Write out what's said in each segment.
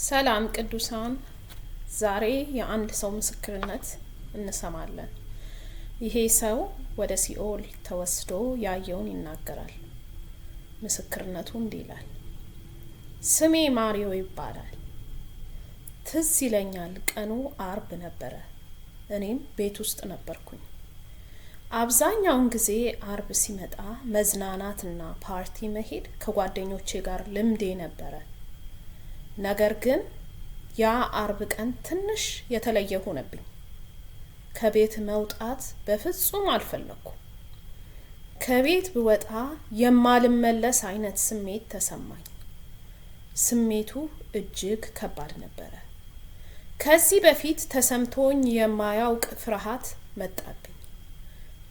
ሰላም ቅዱሳን፣ ዛሬ የአንድ ሰው ምስክርነት እንሰማለን። ይሄ ሰው ወደ ሲኦል ተወስዶ ያየውን ይናገራል። ምስክርነቱ እንዲህ ይላል። ስሜ ማሪዮ ይባላል። ትዝ ይለኛል፣ ቀኑ አርብ ነበረ። እኔም ቤት ውስጥ ነበርኩኝ። አብዛኛውን ጊዜ አርብ ሲመጣ መዝናናትና ፓርቲ መሄድ ከጓደኞቼ ጋር ልምዴ ነበረ። ነገር ግን ያ አርብ ቀን ትንሽ የተለየ ሆነብኝ። ከቤት መውጣት በፍጹም አልፈለኩም። ከቤት ብወጣ የማልመለስ አይነት ስሜት ተሰማኝ። ስሜቱ እጅግ ከባድ ነበረ። ከዚህ በፊት ተሰምቶኝ የማያውቅ ፍርሃት መጣብኝ።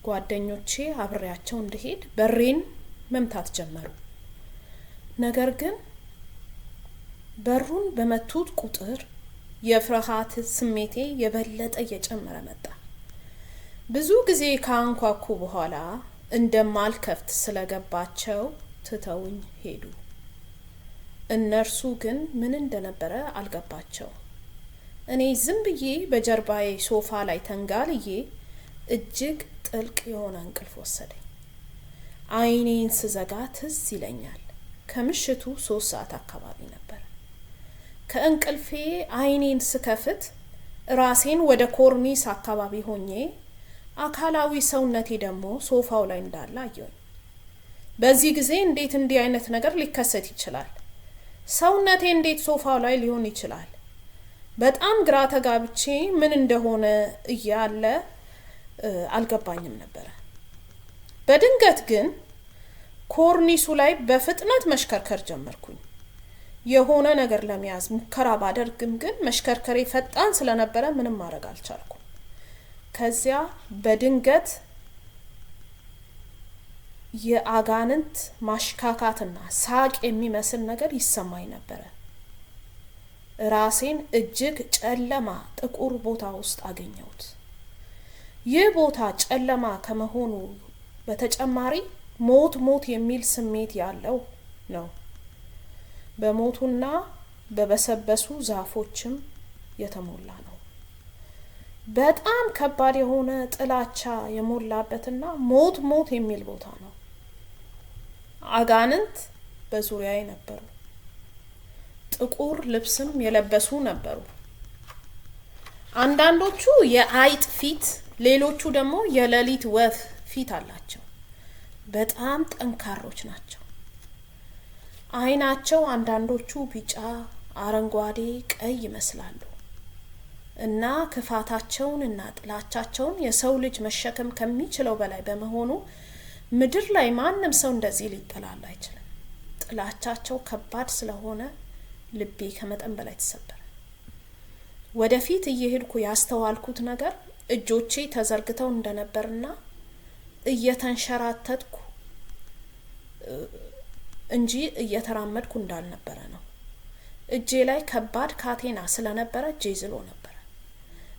ጓደኞቼ አብሬያቸው እንድሄድ በሬን መምታት ጀመሩ። ነገር ግን በሩን በመቱት ቁጥር የፍርሃት ስሜቴ የበለጠ እየጨመረ መጣ። ብዙ ጊዜ ካንኳኩ በኋላ እንደማልከፍት ስለገባቸው ትተውኝ ሄዱ። እነርሱ ግን ምን እንደነበረ አልገባቸው። እኔ ዝም ብዬ በጀርባዬ ሶፋ ላይ ተንጋልዬ እጅግ ጥልቅ የሆነ እንቅልፍ ወሰደኝ። አይኔን ስዘጋ ትዝ ይለኛል፣ ከምሽቱ 3 ሰዓት አካባቢ ነበር። ከእንቅልፌ አይኔን ስከፍት ራሴን ወደ ኮርኒስ አካባቢ ሆኜ አካላዊ ሰውነቴ ደግሞ ሶፋው ላይ እንዳለ አየሁኝ። በዚህ ጊዜ እንዴት እንዲህ አይነት ነገር ሊከሰት ይችላል? ሰውነቴ እንዴት ሶፋው ላይ ሊሆን ይችላል? በጣም ግራ ተጋብቼ ምን እንደሆነ እያለ አልገባኝም ነበረ። በድንገት ግን ኮርኒሱ ላይ በፍጥነት መሽከርከር ጀመርኩኝ። የሆነ ነገር ለመያዝ ሙከራ ባደርግም ግን መሽከርከሬ ፈጣን ስለነበረ ምንም ማድረግ አልቻልኩም። ከዚያ በድንገት የአጋንንት ማሽካካትና ሳቅ የሚመስል ነገር ይሰማኝ ነበረ። ራሴን እጅግ ጨለማ ጥቁር ቦታ ውስጥ አገኘሁት። ይህ ቦታ ጨለማ ከመሆኑ በተጨማሪ ሞት የሚል ስሜት ያለው ነው። በሞቱና በበሰበሱ ዛፎችም የተሞላ ነው። በጣም ከባድ የሆነ ጥላቻ የሞላበትና ሞት የሚል ቦታ ነው። አጋንንት በዙሪያዬ ነበሩ። ጥቁር ልብስም የለበሱ ነበሩ። አንዳንዶቹ የአይጥ ፊት፣ ሌሎቹ ደግሞ የሌሊት ወፍ ፊት አላቸው። በጣም ጠንካሮች ናቸው። አይናቸው አንዳንዶቹ ቢጫ፣ አረንጓዴ፣ ቀይ ይመስላሉ እና ክፋታቸውን እና ጥላቻቸውን የሰው ልጅ መሸከም ከሚችለው በላይ በመሆኑ ምድር ላይ ማንም ሰው እንደዚህ ሊጠላል አይችልም። ጥላቻቸው ከባድ ስለሆነ ልቤ ከመጠን በላይ ተሰበረ። ወደፊት እየሄድኩ ያስተዋልኩት ነገር እጆቼ ተዘርግተው እንደነበርና እየተንሸራተትኩ እንጂ እየተራመድኩ እንዳልነበረ ነው። እጄ ላይ ከባድ ካቴና ስለነበረ እጄ ዝሎ ነበረ።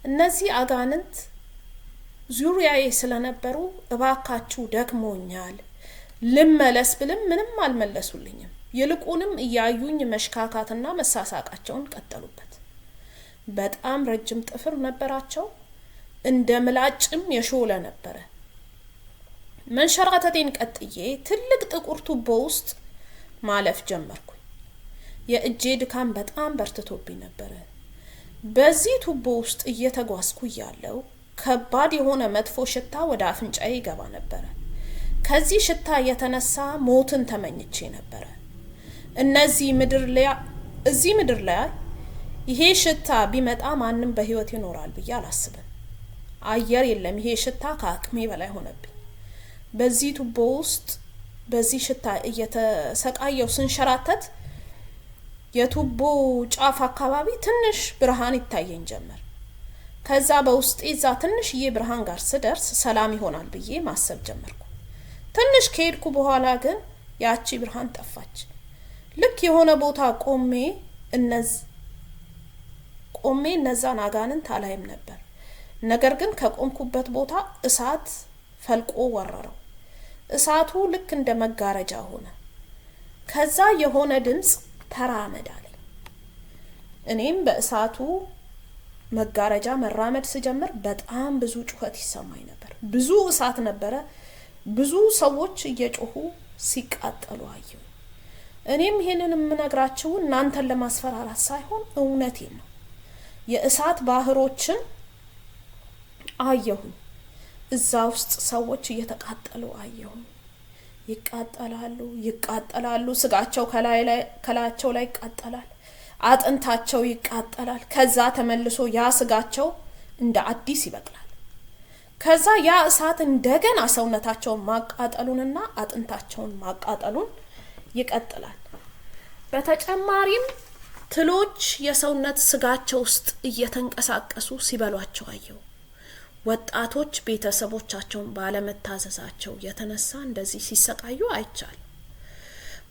እነዚህ አጋንንት ዙሪያዬ ስለነበሩ እባካችሁ ደክሞኛል ልመለስ ብልም ምንም አልመለሱልኝም። ይልቁንም እያዩኝ መሽካካትና መሳሳቃቸውን ቀጠሉበት። በጣም ረጅም ጥፍር ነበራቸው፣ እንደ ምላጭም የሾለ ነበረ። መንሸራተቴን ቀጥዬ ትልቅ ጥቁር ቱቦ ውስጥ ማለፍ ጀመርኩኝ። የእጄ ድካም በጣም በርትቶብኝ ነበረ። በዚህ ቱቦ ውስጥ እየተጓዝኩ ያለው ከባድ የሆነ መጥፎ ሽታ ወደ አፍንጫዬ ይገባ ነበረ። ከዚህ ሽታ የተነሳ ሞትን ተመኝቼ ነበረ። እዚህ ምድር ላይ ይሄ ሽታ ቢመጣ ማንም በህይወት ይኖራል ብዬ አላስብም። አየር የለም። ይሄ ሽታ ከአቅሜ በላይ ሆነብኝ። በዚህ ቱቦ ውስጥ በዚህ ሽታ እየተሰቃየው ስንሸራተት የቱቦ ጫፍ አካባቢ ትንሽ ብርሃን ይታየኝ ጀመር። ከዛ በውስጤ እዛ ትንሽዬ ብርሃን ጋር ስደርስ ሰላም ይሆናል ብዬ ማሰብ ጀመርኩ። ትንሽ ከሄድኩ በኋላ ግን ያቺ ብርሃን ጠፋች። ልክ የሆነ ቦታ ቆሜ እነዛን አጋንንት አላይም ነበር። ነገር ግን ከቆምኩበት ቦታ እሳት ፈልቆ ወረረው። እሳቱ ልክ እንደ መጋረጃ ሆነ። ከዛ የሆነ ድምጽ ተራመድ አለኝ። እኔም በእሳቱ መጋረጃ መራመድ ስጀምር በጣም ብዙ ጩኸት ይሰማኝ ነበር። ብዙ እሳት ነበረ። ብዙ ሰዎች እየጮሁ ሲቃጠሉ አየሁ። እኔም ይሄንን የምነግራችሁ እናንተን ለማስፈራራት ሳይሆን እውነቴን ነው። የእሳት ባህሮችን አየሁ። እዛ ውስጥ ሰዎች እየተቃጠሉ አየሁ። ይቃጠላሉ። ስጋቸው ከላያቸው ላይ ይቃጠላል። አጥንታቸው ይቃጠላል። ከዛ ተመልሶ ያ ስጋቸው እንደ አዲስ ይበቅላል። ከዛ ያ እሳት እንደገና ሰውነታቸውን ማቃጠሉንና አጥንታቸውን ማቃጠሉን ይቀጥላል። በተጨማሪም ትሎች የሰውነት ስጋቸው ውስጥ እየተንቀሳቀሱ ሲበሏቸው አየሁ። ወጣቶች ቤተሰቦቻቸውን ባለመታዘዛቸው የተነሳ እንደዚህ ሲሰቃዩ አይቻል።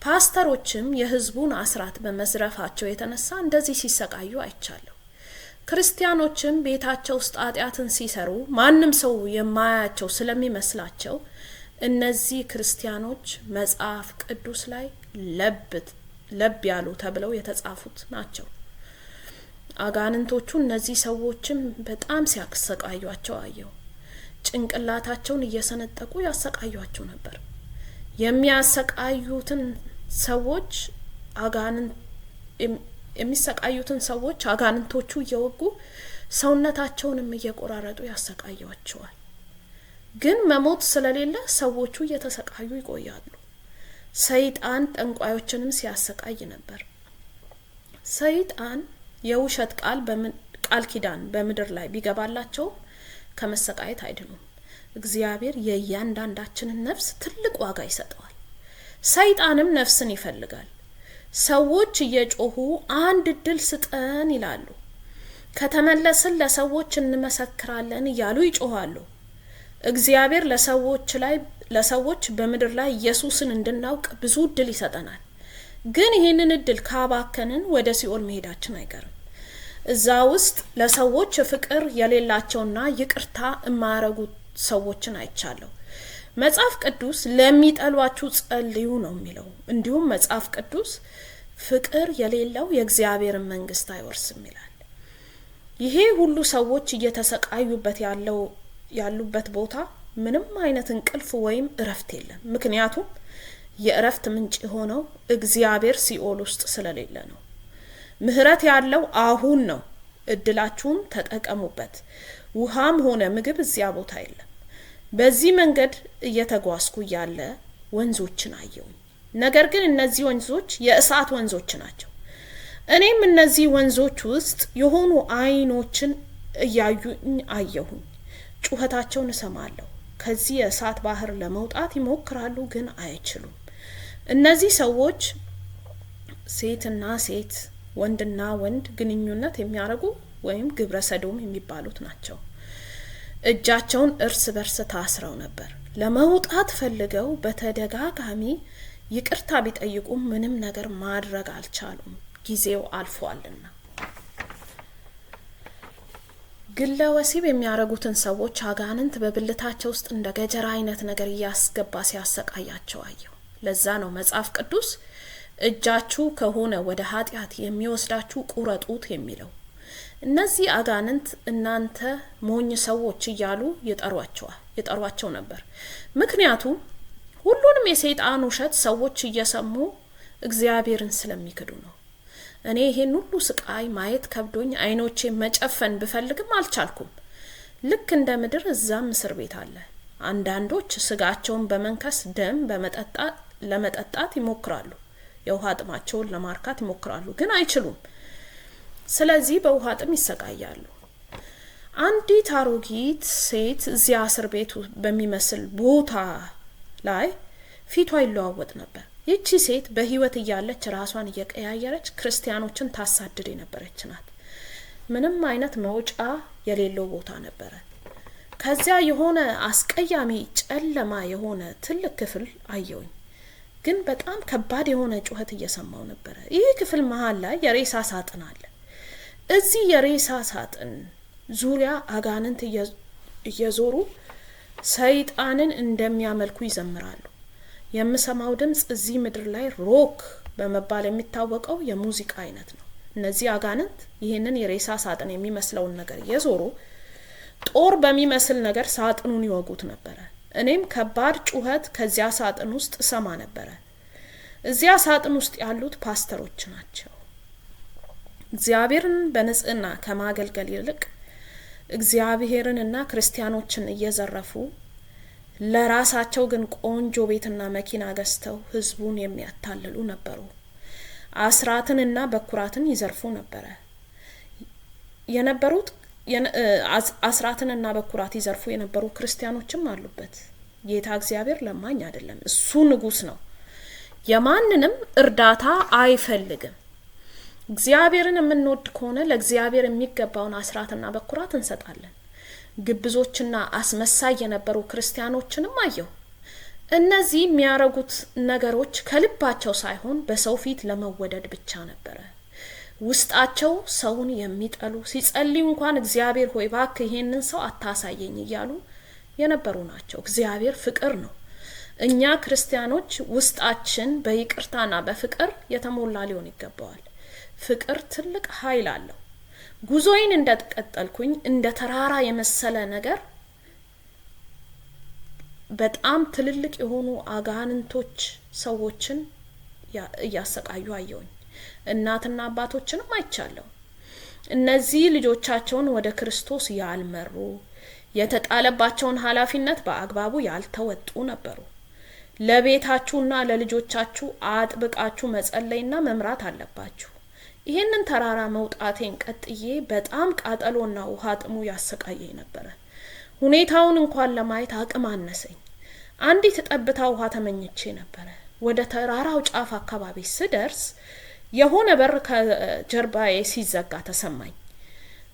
ፓስተሮችም የህዝቡን አስራት በመዝረፋቸው የተነሳ እንደዚህ ሲሰቃዩ አይቻለሁ። ክርስቲያኖችም ቤታቸው ውስጥ ኃጢአትን ሲሰሩ ማንም ሰው የማያቸው ስለሚመስላቸው እነዚህ ክርስቲያኖች መጽሐፍ ቅዱስ ላይ ለብ ያሉ ተብለው የተጻፉት ናቸው። አጋንንቶቹ እነዚህ ሰዎችም በጣም ሲያሰቃዩቸው አየሁ። ጭንቅላታቸውን እየሰነጠቁ ያሰቃዩቸው ነበር። የሚሰቃዩትን ሰዎች አጋንንቶቹ እየወጉ ሰውነታቸውንም እየቆራረጡ ያሰቃዩቸዋል። ግን መሞት ስለሌለ ሰዎቹ እየተሰቃዩ ይቆያሉ። ሰይጣን ጠንቋዮችንም ሲያሰቃይ ነበር። ሰይጣን የውሸት ቃል ኪዳን በምድር ላይ ቢገባላቸው ከመሰቃየት አይድኑም። እግዚአብሔር የእያንዳንዳችንን ነፍስ ትልቅ ዋጋ ይሰጠዋል። ሰይጣንም ነፍስን ይፈልጋል። ሰዎች እየጮሁ አንድ እድል ስጠን ይላሉ። ከተመለስን ለሰዎች እንመሰክራለን እያሉ ይጮሃሉ። እግዚአብሔር ለሰዎች በምድር ላይ ኢየሱስን እንድናውቅ ብዙ እድል ይሰጠናል። ግን ይህንን እድል ካባከንን ወደ ሲኦል መሄዳችን አይቀርም። እዛ ውስጥ ለሰዎች ፍቅር የሌላቸውና ይቅርታ የማያረጉ ሰዎችን አይቻለሁ። መጽሐፍ ቅዱስ ለሚጠሏችሁ ጸልዩ ነው የሚለው። እንዲሁም መጽሐፍ ቅዱስ ፍቅር የሌለው የእግዚአብሔርን መንግስት አይወርስም ይላል። ይሄ ሁሉ ሰዎች እየተሰቃዩበት ያሉበት ቦታ ምንም አይነት እንቅልፍ ወይም እረፍት የለም። ምክንያቱም የእረፍት ምንጭ የሆነው እግዚአብሔር ሲኦል ውስጥ ስለሌለ ነው። ምህረት ያለው አሁን ነው። እድላችሁን ተጠቀሙበት። ውሃም ሆነ ምግብ እዚያ ቦታ የለም። በዚህ መንገድ እየተጓዝኩ ያለ ወንዞችን አየሁኝ። ነገር ግን እነዚህ ወንዞች የእሳት ወንዞች ናቸው። እኔም እነዚህ ወንዞች ውስጥ የሆኑ አይኖችን እያዩኝ አየሁኝ። ጩኸታቸውን እሰማለሁ። ከዚህ የእሳት ባህር ለመውጣት ይሞክራሉ፣ ግን አይችሉም። እነዚህ ሰዎች ሴትና ሴት፣ ወንድና ወንድ ግንኙነት የሚያደርጉ ወይም ግብረ ሰዶም የሚባሉት ናቸው። እጃቸውን እርስ በርስ ታስረው ነበር። ለመውጣት ፈልገው በተደጋጋሚ ይቅርታ ቢጠይቁም ምንም ነገር ማድረግ አልቻሉም። ጊዜው አልፏልና። ግለ ወሲብ የሚያረጉትን ሰዎች አጋንንት በብልታቸው ውስጥ እንደ ገጀራ አይነት ነገር እያስገባ ሲያሰቃያቸው አየሁ። ለዛ ነው መጽሐፍ ቅዱስ እጃችሁ ከሆነ ወደ ኃጢአት የሚወስዳችሁ ቁረጡት የሚለው። እነዚህ አጋንንት እናንተ ሞኝ ሰዎች እያሉ ይጠሯቸው ነበር። ምክንያቱም ሁሉንም የሰይጣን ውሸት ሰዎች እየሰሙ እግዚአብሔርን ስለሚክዱ ነው። እኔ ይሄን ሁሉ ስቃይ ማየት ከብዶኝ አይኖቼ መጨፈን ብፈልግም አልቻልኩም። ልክ እንደ ምድር እዛም እስር ቤት አለ። አንዳንዶች ስጋቸውን በመንከስ ደም ለመጠጣት ይሞክራሉ። የውሃ ጥማቸውን ለማርካት ይሞክራሉ፣ ግን አይችሉም። ስለዚህ በውሃ ጥም ይሰቃያሉ። አንዲት አሮጊት ሴት እዚያ እስር ቤቱ በሚመስል ቦታ ላይ ፊቷ ይለዋወጥ ነበር። ይቺ ሴት በህይወት እያለች ራሷን እየቀያየረች ክርስቲያኖችን ታሳድድ የነበረች ናት። ምንም አይነት መውጫ የሌለው ቦታ ነበረ። ከዚያ የሆነ አስቀያሚ ጨለማ የሆነ ትልቅ ክፍል አየሁኝ። ግን በጣም ከባድ የሆነ ጩኸት እየሰማው ነበር። ይህ ክፍል መሃል ላይ የሬሳ ሳጥን አለ። እዚህ የሬሳ ሳጥን ዙሪያ አጋንንት እየዞሩ ሰይጣንን እንደሚያመልኩ ይዘምራሉ። የምሰማው ድምጽ እዚህ ምድር ላይ ሮክ በመባል የሚታወቀው የሙዚቃ አይነት ነው። እነዚህ አጋንንት ይህንን የሬሳ ሳጥን የሚመስለውን ነገር እየዞሩ ጦር በሚመስል ነገር ሳጥኑን ይወጉት ነበረ። እኔም ከባድ ጩኸት ከዚያ ሳጥን ውስጥ ሰማ ነበረ። እዚያ ሳጥን ውስጥ ያሉት ፓስተሮች ናቸው። እግዚአብሔርን በንጽህና ከማገልገል ይልቅ እግዚአብሔርንና ክርስቲያኖችን እየዘረፉ ለራሳቸው ግን ቆንጆ ቤትና መኪና ገዝተው ህዝቡን የሚያታልሉ ነበሩ። አስራትንና በኩራትን ይዘርፉ ነበረ የነበሩት። አስራትንና በኩራት ይዘርፉ የነበሩ ክርስቲያኖችም አሉበት። ጌታ እግዚአብሔር ለማኝ አይደለም፣ እሱ ንጉስ ነው። የማንንም እርዳታ አይፈልግም። እግዚአብሔርን የምንወድ ከሆነ ለእግዚአብሔር የሚገባውን አስራትና በኩራት እንሰጣለን። ግብዞችና አስመሳይ የነበሩ ክርስቲያኖችንም አየሁ። እነዚህ የሚያረጉት ነገሮች ከልባቸው ሳይሆን በሰው ፊት ለመወደድ ብቻ ነበረ። ውስጣቸው ሰውን የሚጠሉ ሲጸልዩ እንኳን እግዚአብሔር ሆይ እባክህ ይሄንን ሰው አታሳየኝ እያሉ የነበሩ ናቸው። እግዚአብሔር ፍቅር ነው። እኛ ክርስቲያኖች ውስጣችን በይቅርታና በፍቅር የተሞላ ሊሆን ይገባዋል። ፍቅር ትልቅ ኃይል አለው። ጉዞዬን እንደተቀጠልኩኝ እንደ ተራራ የመሰለ ነገር በጣም ትልልቅ የሆኑ አጋንንቶች ሰዎችን እያሰቃዩ አየሁኝ። እናትና አባቶችንም አይቻለሁ። እነዚህ ልጆቻቸውን ወደ ክርስቶስ ያልመሩ፣ የተጣለባቸውን ኃላፊነት በአግባቡ ያልተወጡ ነበሩ። ለቤታችሁና ለልጆቻችሁ አጥብቃችሁ መጸለይና መምራት አለባችሁ። ይህንን ተራራ መውጣቴን ቀጥዬ በጣም ቃጠሎና ውሃ ጥሙ ያሰቃየኝ ነበረ። ሁኔታውን እንኳን ለማየት አቅም አነሰኝ። አንዲት ጠብታ ውሃ ተመኝቼ ነበረ። ወደ ተራራው ጫፍ አካባቢ ስደርስ የሆነ በር ከጀርባዬ ሲዘጋ ተሰማኝ።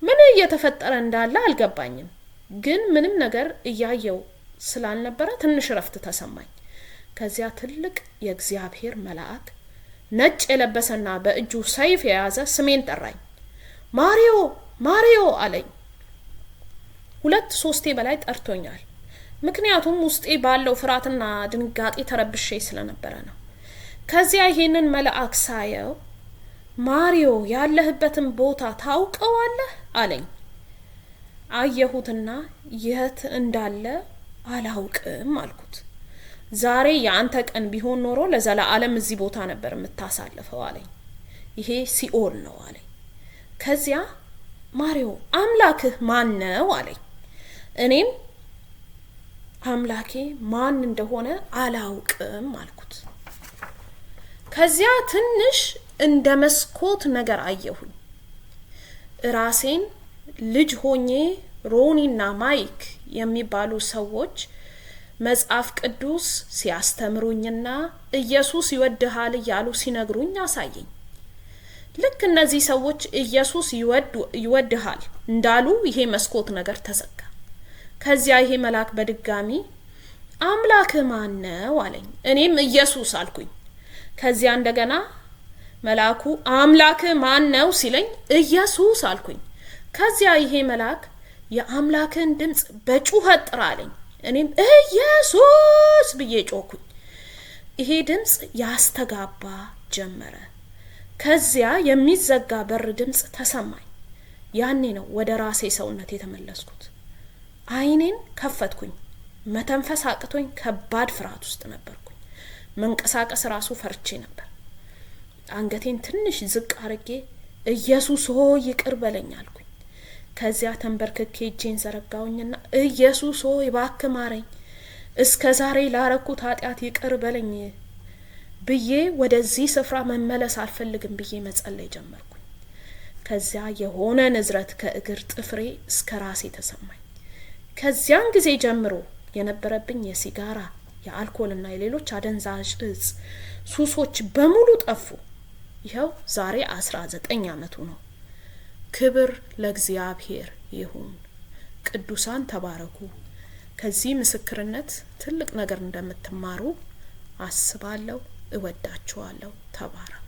ምን እየተፈጠረ እንዳለ አልገባኝም፣ ግን ምንም ነገር እያየው ስላልነበረ ትንሽ ረፍት ተሰማኝ። ከዚያ ትልቅ የእግዚአብሔር መልአክ ነጭ የለበሰና በእጁ ሰይፍ የያዘ ስሜን ጠራኝ። ማሪዮ ማሪዮ አለኝ። 2-3 በላይ ጠርቶኛል። ምክንያቱም ውስጤ ባለው ፍርሃትና ድንጋጤ ተረብሼ ስለነበረ ነው። ከዚያ ይሄንን መልአክ ሳየው ማሪዮ ያለህበትን ቦታ ታውቀዋለህ አለኝ። አየሁትና የት እንዳለ አላውቅም አልኩት። ዛሬ የአንተ ቀን ቢሆን ኖሮ ለዘላለም እዚህ ቦታ ነበር የምታሳልፈው አለኝ። ይሄ ሲኦል ነው አለኝ። ከዚያ ማሪዮ አምላክህ ማን ነው አለኝ። እኔም አምላኬ ማን እንደሆነ አላውቅም አልኩት። ከዚያ ትንሽ እንደ መስኮት ነገር አየሁኝ። ራሴን ልጅ ሆኜ ሮኒና ማይክ የሚባሉ ሰዎች መጽሐፍ ቅዱስ ሲያስተምሩኝና ኢየሱስ ይወድሃል እያሉ ሲነግሩኝ አሳየኝ። ልክ እነዚህ ሰዎች ኢየሱስ ይወድሃል እንዳሉ ይሄ መስኮት ነገር ተዘጋ። ከዚያ ይሄ መልአክ በድጋሚ አምላክህ ማን ነው አለኝ። እኔም ኢየሱስ አልኩኝ። ከዚያ እንደገና መልአኩ አምላክህ ማን ነው ሲለኝ ኢየሱስ አልኩኝ። ከዚያ ይሄ መልአክ የአምላክን ድምጽ በጩኸት ጥራ አለኝ። እኔም ኢየሱስ ብዬ ጮኩኝ። ይሄ ድምጽ ያስተጋባ ጀመረ። ከዚያ የሚዘጋ በር ድምጽ ተሰማኝ። ያኔ ነው ወደ ራሴ ሰውነት የተመለስኩት። አይኔን ከፈትኩኝ። መተንፈስ አቅቶኝ ከባድ ፍርሃት ውስጥ ነበርኩኝ። መንቀሳቀስ ራሱ ፈርቼ ነበር። አንገቴን ትንሽ ዝቅ አርጌ ኢየሱስ ሆይ ይቅር በለኝ አልኩኝ። ከዚያ ተንበርክኬ እጄን ዘረጋውኝና ኢየሱስ ሆይ እባክህ ማረኝ፣ እስከ ዛሬ ላረኩት ኃጢአት ይቅር በለኝ ብዬ ወደዚህ ስፍራ መመለስ አልፈልግም ብዬ መጸለይ ጀመርኩኝ። ከዚያ የሆነ ንዝረት ከእግር ጥፍሬ እስከ ራሴ ተሰማኝ። ከዚያን ጊዜ ጀምሮ የነበረብኝ የሲጋራ፣ የአልኮልና የሌሎች አደንዛዥ እጽ ሱሶች በሙሉ ጠፉ። ይኸው ዛሬ 19 ዓመቱ ነው። ክብር ለእግዚአብሔር ይሁን። ቅዱሳን ተባረኩ። ከዚህ ምስክርነት ትልቅ ነገር እንደምትማሩ አስባለሁ። እወዳችኋለሁ። ተባረኩ።